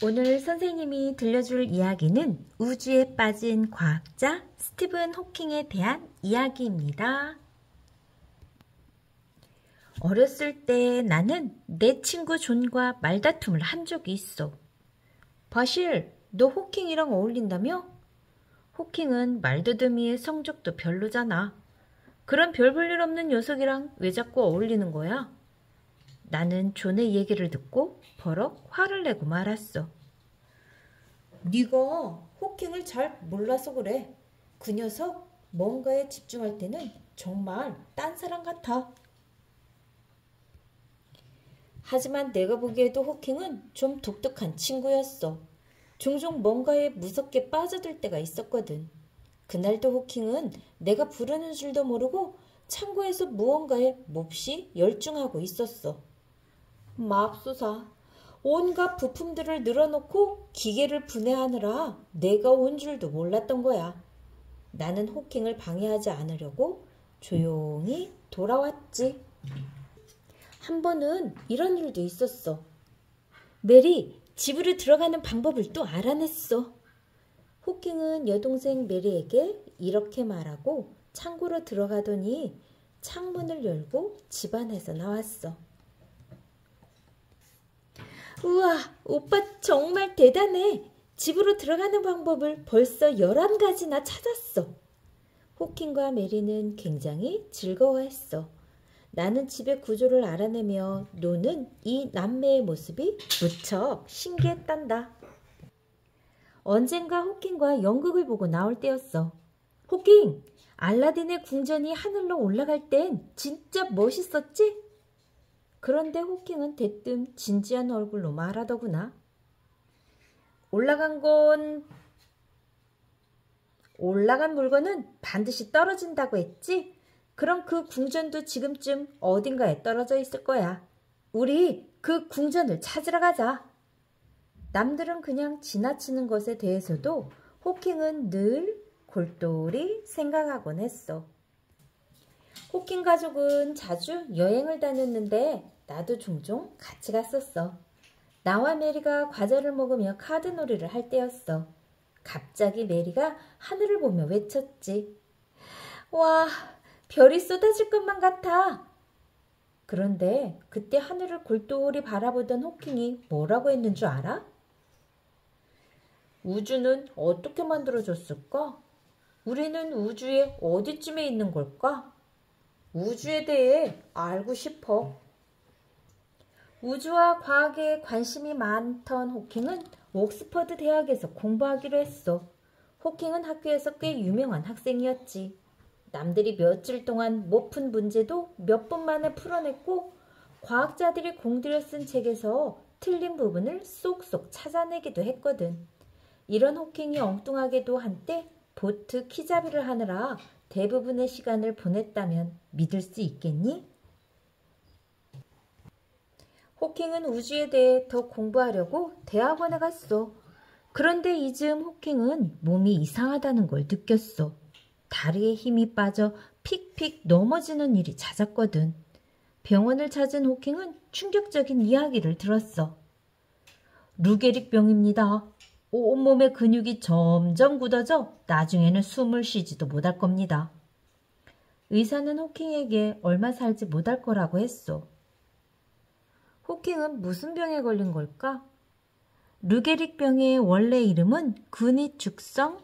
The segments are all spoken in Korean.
오늘 선생님이 들려줄 이야기는 우주에 빠진 과학자 스티븐 호킹에 대한 이야기입니다. 어렸을 때 나는 내 친구 존과 말다툼을 한 적이 있어. 바실, 너 호킹이랑 어울린다며? 호킹은 말더듬이의 성적도 별로잖아. 그런 별 볼 일 없는 녀석이랑 왜 자꾸 어울리는 거야? 나는 존의 얘기를 듣고 버럭 화를 내고 말았어. 네가 호킹을 잘 몰라서 그래. 그 녀석 뭔가에 집중할 때는 정말 딴 사람 같아. 하지만 내가 보기에도 호킹은 좀 독특한 친구였어. 종종 뭔가에 무섭게 빠져들 때가 있었거든. 그날도 호킹은 내가 부르는 줄도 모르고 창고에서 무언가에 몹시 열중하고 있었어. 맙소사, 온갖 부품들을 늘어놓고 기계를 분해하느라 내가 온 줄도 몰랐던 거야. 나는 호킹을 방해하지 않으려고 조용히 돌아왔지. 한 번은 이런 일도 있었어. 메리, 집으로 들어가는 방법을 또 알아냈어. 호킹은 여동생 메리에게 이렇게 말하고 창고로 들어가더니 창문을 열고 집 안에서 나왔어. 우와, 오빠 정말 대단해. 집으로 들어가는 방법을 벌써 11가지나 찾았어. 호킹과 메리는 굉장히 즐거워했어. 나는 집의 구조를 알아내며 노는 이 남매의 모습이 무척 신기했단다. 언젠가 호킹과 연극을 보고 나올 때였어. 호킹, 알라딘의 궁전이 하늘로 올라갈 땐 진짜 멋있었지? 그런데 호킹은 대뜸 진지한 얼굴로 말하더구나. 올라간 물건은 반드시 떨어진다고 했지? 그럼 그 궁전도 지금쯤 어딘가에 떨어져 있을 거야. 우리 그 궁전을 찾으러 가자. 남들은 그냥 지나치는 것에 대해서도 호킹은 늘 골똘히 생각하곤 했어. 호킹 가족은 자주 여행을 다녔는데 나도 종종 같이 갔었어. 나와 메리가 과자를 먹으며 카드놀이를 할 때였어. 갑자기 메리가 하늘을 보며 외쳤지. 와, 별이 쏟아질 것만 같아. 그런데 그때 하늘을 골똘히 바라보던 호킹이 뭐라고 했는 줄 알아? 우주는 어떻게 만들어졌을까? 우리는 우주의 어디쯤에 있는 걸까? 우주에 대해 알고 싶어. 우주와 과학에 관심이 많던 호킹은 옥스퍼드 대학에서 공부하기로 했어. 호킹은 학교에서 꽤 유명한 학생이었지. 남들이 며칠 동안 못 푼 문제도 몇 분 만에 풀어냈고 과학자들이 공들여 쓴 책에서 틀린 부분을 쏙쏙 찾아내기도 했거든. 이런 호킹이 엉뚱하게도 한때 보트 키잡이를 하느라 대부분의 시간을 보냈다면 믿을 수 있겠니? 호킹은 우주에 대해 더 공부하려고 대학원에 갔어. 그런데 이즈음 호킹은 몸이 이상하다는 걸 느꼈어. 다리에 힘이 빠져 픽픽 넘어지는 일이 잦았거든. 병원을 찾은 호킹은 충격적인 이야기를 들었어. 루게릭병입니다. 온몸의 근육이 점점 굳어져 나중에는 숨을 쉬지도 못할 겁니다. 의사는 호킹에게 얼마 살지 못할 거라고 했어. 호킹은 무슨 병에 걸린 걸까? 루게릭병의 원래 이름은 근위축성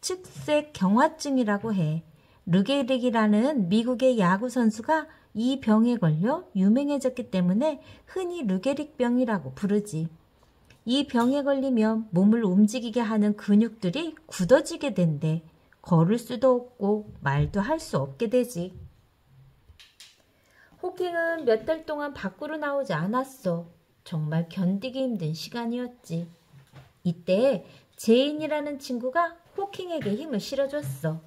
측색경화증이라고 해. 루게릭이라는 미국의 야구 선수가 이 병에 걸려 유명해졌기 때문에 흔히 루게릭병이라고 부르지. 이 병에 걸리면 몸을 움직이게 하는 근육들이 굳어지게 된대. 걸을 수도 없고 말도 할 수 없게 되지. 호킹은 몇 달 동안 밖으로 나오지 않았어. 정말 견디기 힘든 시간이었지. 이때 제인이라는 친구가 호킹에게 힘을 실어줬어.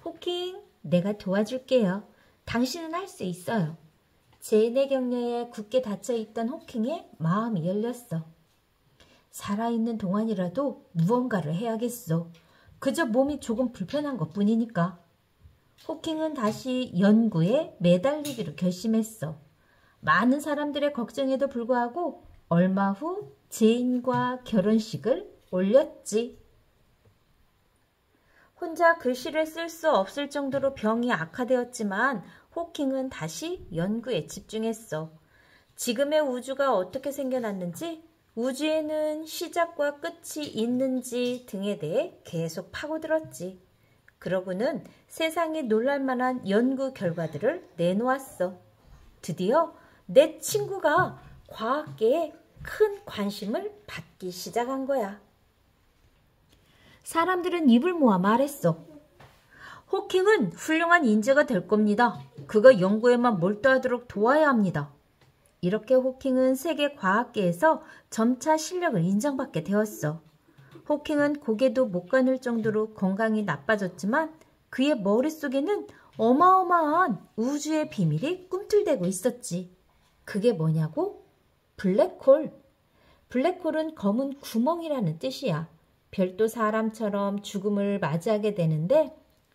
호킹, 내가 도와줄게요. 당신은 할 수 있어요. 제인의 격려에 굳게 닫혀있던 호킹의 마음이 열렸어. 살아있는 동안이라도 무언가를 해야겠어. 그저 몸이 조금 불편한 것뿐이니까. 호킹은 다시 연구에 매달리기로 결심했어. 많은 사람들의 걱정에도 불구하고 얼마 후 제인과 결혼식을 올렸지. 혼자 글씨를 쓸 수 없을 정도로 병이 악화되었지만 호킹은 다시 연구에 집중했어. 지금의 우주가 어떻게 생겨났는지, 우주에는 시작과 끝이 있는지 등에 대해 계속 파고들었지. 그러고는 세상에 놀랄만한 연구 결과들을 내놓았어. 드디어 내 친구가 과학계에 큰 관심을 받기 시작한 거야. 사람들은 입을 모아 말했어. 호킹은 훌륭한 인재가 될 겁니다. 그가 연구에만 몰두하도록 도와야 합니다. 이렇게 호킹은 세계 과학계에서 점차 실력을 인정받게 되었어. 호킹은 고개도 못 가눌 정도로 건강이 나빠졌지만 그의 머릿속에는 어마어마한 우주의 비밀이 꿈틀대고 있었지. 그게 뭐냐고? 블랙홀. 블랙홀은 검은 구멍이라는 뜻이야. 별도 사람처럼 죽음을 맞이하게 되는데,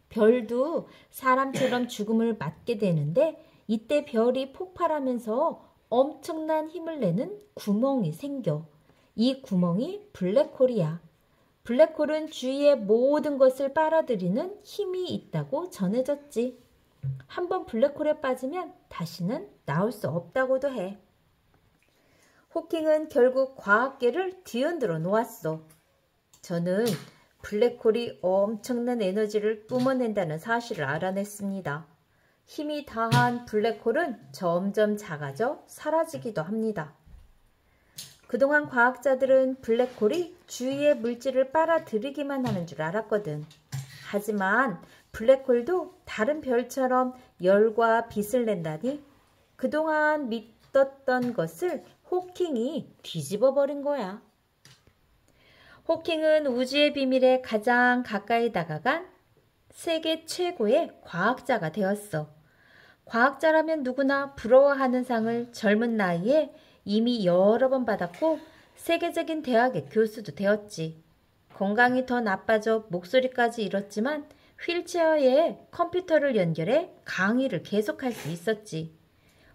별도 사람처럼 죽음을 맞게 되는데, 이때 별이 폭발하면서 엄청난 힘을 내는 구멍이 생겨. 이 구멍이 블랙홀이야. 블랙홀은 주위의 모든 것을 빨아들이는 힘이 있다고 전해졌지. 한번 블랙홀에 빠지면 다시는 나올 수 없다고도 해. 호킹은 결국 과학계를 뒤흔들어 놓았어. 저는 블랙홀이 엄청난 에너지를 뿜어낸다는 사실을 알아냈습니다. 힘이 다한 블랙홀은 점점 작아져 사라지기도 합니다. 그동안 과학자들은 블랙홀이 주위의 물질을 빨아들이기만 하는 줄 알았거든. 하지만 블랙홀도 다른 별처럼 열과 빛을 낸다니 그동안 믿었던 것을 호킹이 뒤집어 버린 거야. 호킹은 우주의 비밀에 가장 가까이 다가간 세계 최고의 과학자가 되었어. 과학자라면 누구나 부러워하는 상을 젊은 나이에 이미 여러 번 받았고 세계적인 대학의 교수도 되었지. 건강이 더 나빠져 목소리까지 잃었지만 휠체어에 컴퓨터를 연결해 강의를 계속할 수 있었지.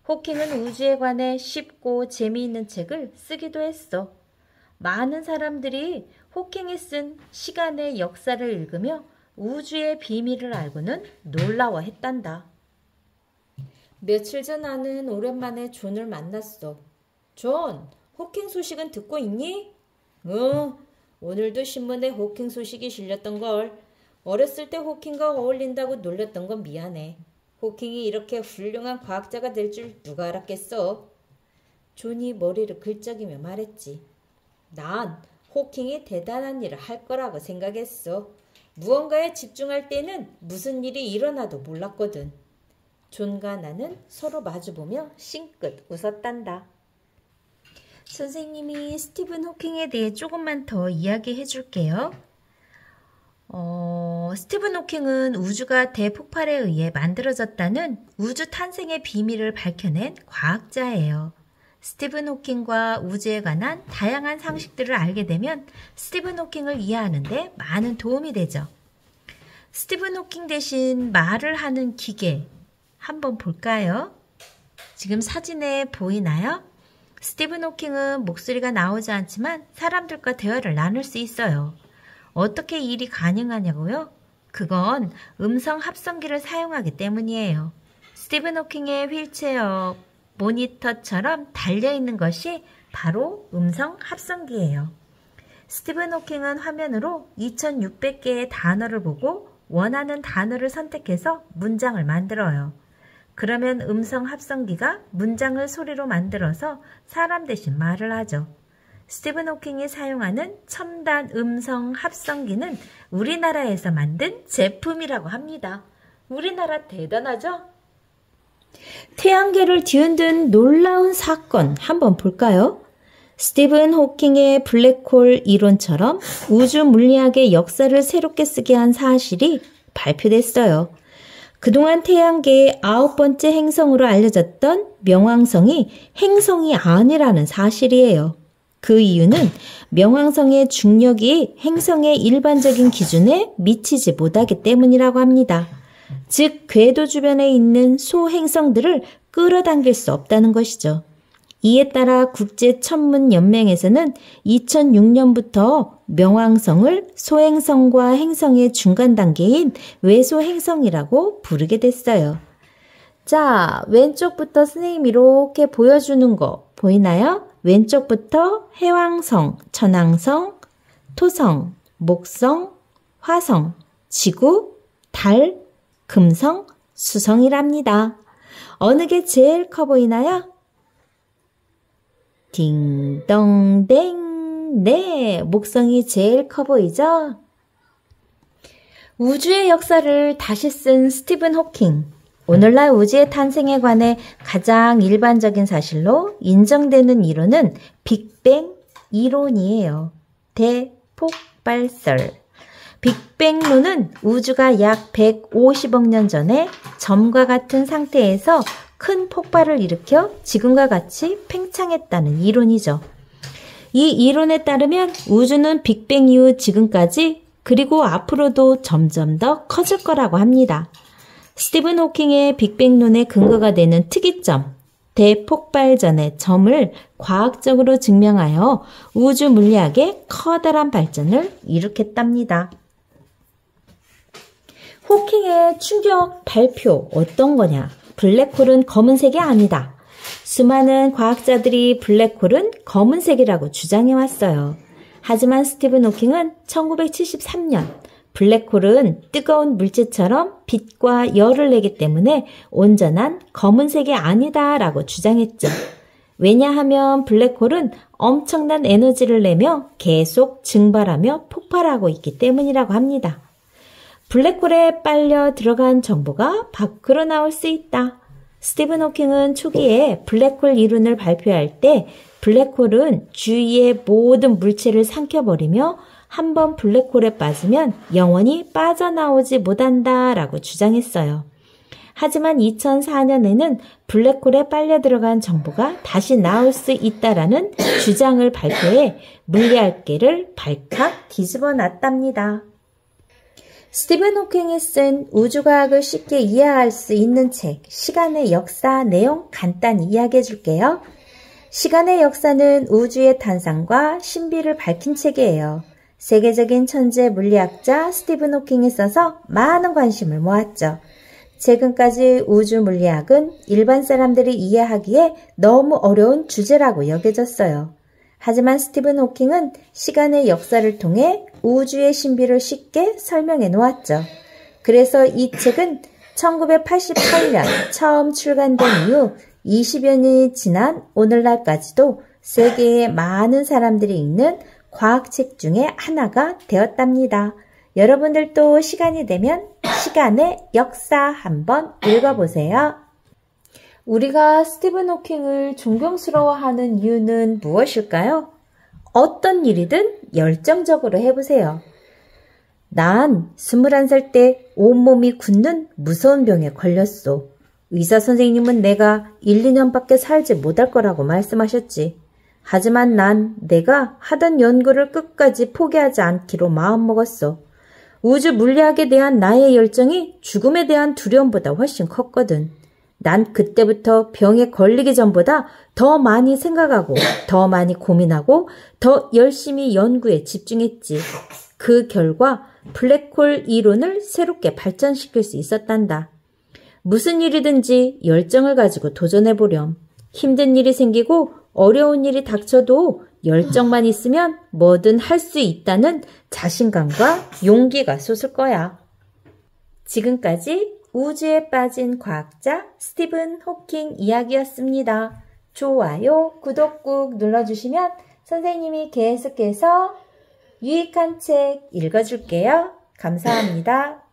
호킹은 우주에 관해 쉽고 재미있는 책을 쓰기도 했어. 많은 사람들이 호킹이 쓴 시간의 역사를 읽으며 우주의 비밀을 알고는 놀라워했단다. 며칠 전 나는 오랜만에 존을 만났어. 존, 호킹 소식은 듣고 있니? 오늘도 신문에 호킹 소식이 실렸던걸. 어렸을 때 호킹과 어울린다고 놀렸던 건 미안해. 호킹이 이렇게 훌륭한 과학자가 될 줄 누가 알았겠어? 존이 머리를 긁적이며 말했지. 난 호킹이 대단한 일을 할 거라고 생각했어. 무언가에 집중할 때는 무슨 일이 일어나도 몰랐거든. 존과 나는 서로 마주보며 싱긋 웃었단다. 선생님이 스티븐 호킹에 대해 조금만 더 이야기해 줄게요. 스티븐 호킹은 우주가 대폭발에 의해 만들어졌다는 우주 탄생의 비밀을 밝혀낸 과학자예요. 스티븐 호킹과 우주에 관한 다양한 상식들을 알게 되면 스티븐 호킹을 이해하는 데 많은 도움이 되죠. 스티븐 호킹 대신 말을 하는 기계 한번 볼까요? 지금 사진에 보이나요? 스티븐 호킹은 목소리가 나오지 않지만 사람들과 대화를 나눌 수 있어요. 어떻게 이 일이 가능하냐고요? 그건 음성 합성기를 사용하기 때문이에요. 스티븐 호킹의 휠체어, 모니터처럼 달려있는 것이 바로 음성 합성기예요. 스티븐 호킹은 화면으로 2600개의 단어를 보고 원하는 단어를 선택해서 문장을 만들어요. 그러면 음성 합성기가 문장을 소리로 만들어서 사람 대신 말을 하죠. 스티븐 호킹이 사용하는 첨단 음성 합성기는 우리나라에서 만든 제품이라고 합니다. 우리나라 대단하죠? 태양계를 뒤흔든 놀라운 사건 한번 볼까요? 스티븐 호킹의 블랙홀 이론처럼 우주 물리학의 역사를 새롭게 쓰게 한 사실이 발표됐어요. 그동안 태양계의 9번째 행성으로 알려졌던 명왕성이 행성이 아니라는 사실이에요. 그 이유는 명왕성의 중력이 행성의 일반적인 기준에 미치지 못하기 때문이라고 합니다. 즉 궤도 주변에 있는 소행성들을 끌어당길 수 없다는 것이죠. 이에 따라 국제천문연맹에서는 2006년부터 명왕성을 소행성과 행성의 중간 단계인 외소행성이라고 부르게 됐어요. 자, 왼쪽부터 선생님이 이렇게 보여주는 거 보이나요? 왼쪽부터 해왕성, 천왕성, 토성, 목성, 화성, 지구, 달, 금성, 수성이랍니다. 어느 게 제일 커 보이나요? 딩동댕. 네, 목성이 제일 커 보이죠? 우주의 역사를 다시 쓴 스티븐 호킹. 오늘날 우주의 탄생에 관해 가장 일반적인 사실로 인정되는 이론은 빅뱅 이론이에요. 대폭발설. 빅뱅론은 우주가 약 150억 년 전에 점과 같은 상태에서 큰 폭발을 일으켜 지금과 같이 팽창했다는 이론이죠. 이 이론에 따르면 우주는 빅뱅 이후 지금까지 그리고 앞으로도 점점 더 커질 거라고 합니다. 스티븐 호킹의 빅뱅론의 근거가 되는 특이점, 대폭발 전의 점을 과학적으로 증명하여 우주 물리학의 커다란 발전을 일으켰답니다. 호킹의 충격 발표 어떤 거냐? 블랙홀은 검은색이 아니다. 수많은 과학자들이 블랙홀은 검은색이라고 주장해왔어요. 하지만 스티븐 호킹은 1973년 블랙홀은 뜨거운 물체처럼 빛과 열을 내기 때문에 온전한 검은색이 아니다라고 주장했죠. 왜냐하면 블랙홀은 엄청난 에너지를 내며 계속 증발하며 폭발하고 있기 때문이라고 합니다. 블랙홀에 빨려 들어간 정보가 밖으로 나올 수 있다. 스티븐 호킹은 초기에 블랙홀 이론을 발표할 때 블랙홀은 주위의 모든 물체를 삼켜버리며 한번 블랙홀에 빠지면 영원히 빠져나오지 못한다 라고 주장했어요. 하지만 2004년에는 블랙홀에 빨려 들어간 정보가 다시 나올 수 있다라는 주장을 발표해 물리학계를 발칵 뒤집어 놨답니다. 스티븐 호킹이 쓴 우주과학을 쉽게 이해할 수 있는 책 시간의 역사 내용 간단히 이야기해 줄게요. 시간의 역사는 우주의 탄생과 신비를 밝힌 책이에요. 세계적인 천재 물리학자 스티븐 호킹이 써서 많은 관심을 모았죠. 최근까지 우주 물리학은 일반 사람들이 이해하기에 너무 어려운 주제라고 여겨졌어요. 하지만 스티븐 호킹은 시간의 역사를 통해 우주의 신비를 쉽게 설명해 놓았죠. 그래서 이 책은 1988년 처음 출간된 이후 20여 년이 지난 오늘날까지도 세계의 많은 사람들이 읽는 과학책 중에 하나가 되었답니다. 여러분들도 시간이 되면 시간의 역사 한번 읽어보세요. 우리가 스티븐 호킹을 존경스러워하는 이유는 무엇일까요? 어떤 일이든 열정적으로 해보세요. 난 21살 때 온몸이 굳는 무서운 병에 걸렸어. 의사 선생님은 내가 1, 2년밖에 살지 못할 거라고 말씀하셨지. 하지만 난 내가 하던 연구를 끝까지 포기하지 않기로 마음먹었어. 우주 물리학에 대한 나의 열정이 죽음에 대한 두려움보다 훨씬 컸거든. 난 그때부터 병에 걸리기 전보다 더 많이 생각하고 더 많이 고민하고 더 열심히 연구에 집중했지. 그 결과 블랙홀 이론을 새롭게 발전시킬 수 있었단다. 무슨 일이든지 열정을 가지고 도전해보렴. 힘든 일이 생기고 어려운 일이 닥쳐도 열정만 있으면 뭐든 할 수 있다는 자신감과 용기가 솟을 거야. 지금까지 우주에 빠진 과학자 스티븐 호킹 이야기였습니다. 좋아요, 구독 꾹 눌러주시면 선생님이 계속해서 유익한 책 읽어줄게요. 감사합니다.